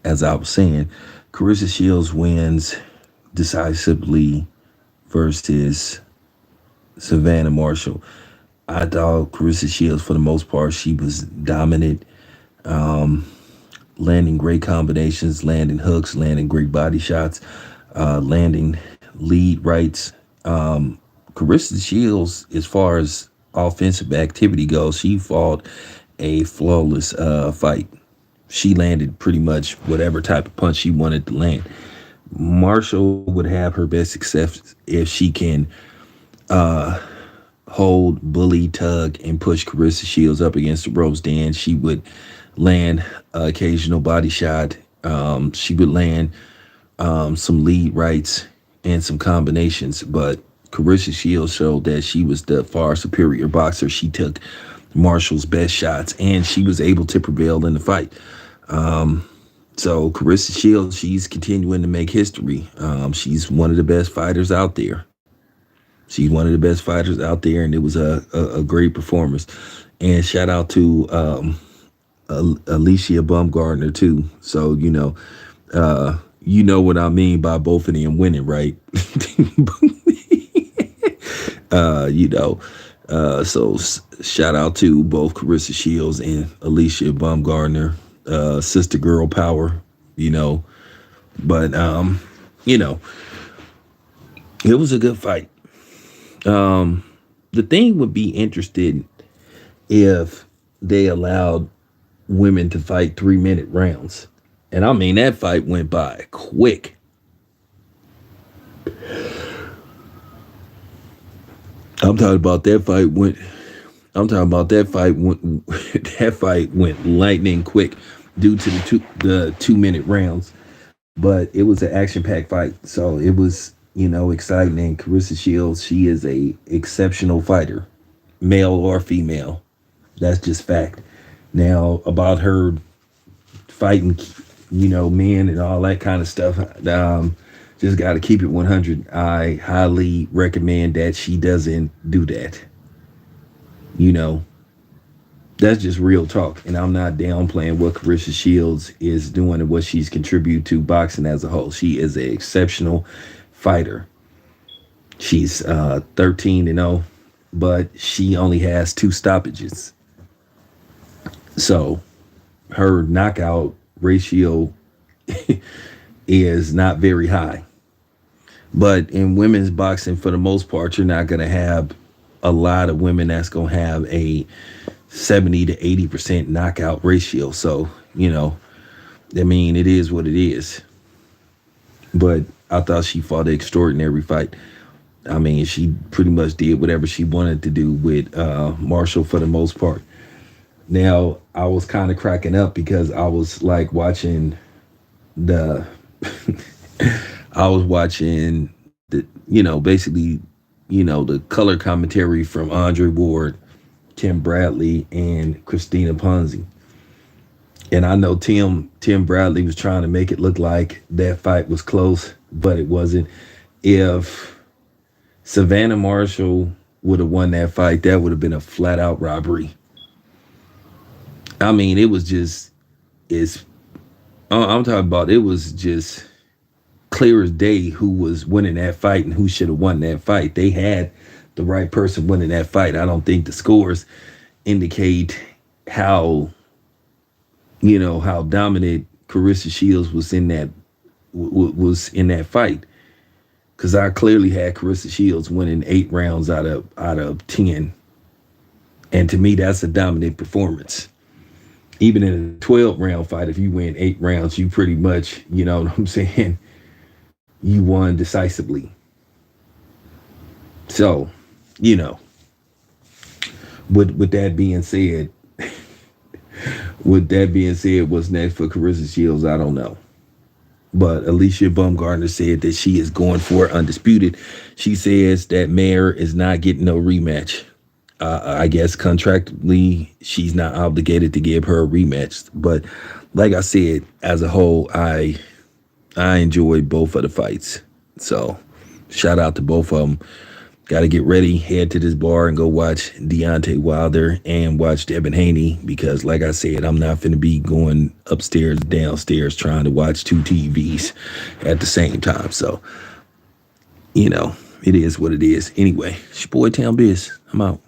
as I was saying, Carissa Shields wins decisively versus Savannah Marshall. I thought Carissa Shields, for the most part, she was dominant, landing great combinations, landing hooks, landing great body shots, landing lead rights. Carissa Shields, as far as offensive activity goes, she fought a flawless fight. She landed pretty much whatever type of punch she wanted to land. Marshall would have her best success if she can hold, bully, tug, and push Carissa Shields up against the ropes. Then she would land an occasional body shot. She would land some lead rights and some combinations. But Carissa Shields showed that she was the far superior boxer. She took Marshall's best shots and she was able to prevail in the fight. So Carissa Shields, she's continuing to make history. She's one of the best fighters out there. She's one of the best fighters out there, and it was a great performance. And shout out to Alicia Bumgardner too. So you know what I mean by both of them winning, right? uh, you know, Shout out to both Carissa Shields and Alicia Bumgardner, sister girl power. You know, but you know, it was a good fight. The thing would be interested if they allowed women to fight 3 minute rounds. And I mean, that fight went by quick. I'm talking about that fight went. I'm talking about that fight went. That fight went lightning quick due to the 2 minute rounds. But it was an action packed fight, so it was exciting. And Carissa Shields, she is a exceptional fighter, male or female. That's just fact. Now about her fighting, men and all that kind of stuff. Just got to keep it 100. I highly recommend that she doesn't do that. You know, that's just real talk. And I'm not downplaying what Carissa Shields is doing and what she's contributed to boxing as a whole. She is an exceptional fighter. She's 13-0, but she only has 2 stoppages. So her knockout ratio is not very high. But in women's boxing, for the most part, you're not going to have a lot of women that's going to have a 70 to 80% knockout ratio. So, I mean, it is what it is. But I thought she fought an extraordinary fight. I mean, she pretty much did whatever she wanted to do with Marshall for the most part. Now, I was kind of cracking up because I was like watching the I was watching basically, the color commentary from Andre Ward, Tim Bradley, and Christina Ponzi. And I know Tim Bradley was trying to make it look like that fight was close, but it wasn't. If Savannah Marshall would have won that fight, that would have been a flat out robbery. I mean, it was just I'm talking about, it was just clear as day who was winning that fight and who should have won that fight. They had the right person winning that fight. I don't think the scores indicate how dominant Carissa Shields was in that fight. Because I clearly had Carissa Shields winning 8 rounds out of 10, and to me that's a dominant performance. Even in a 12-round fight, if you win 8 rounds, you pretty much, you know what I'm saying, you won decisively. So, with that being said, what's next for Carissa Shields, I don't know. But Alicia Bumgardner said that she is going for undisputed. She says that Mayer is not getting no rematch. I guess contractually she's not obligated to give her a rematch. But like I said, as a whole, I enjoyed both of the fights. So shout out to both of them. Got to get ready, head to this bar and go watch Deontay Wilder and watch Devin Haney because, like I said, I'm not finna be going upstairs, downstairs trying to watch two TVs at the same time. So, it is what it is. Anyway, it's your boy Town Biz. I'm out.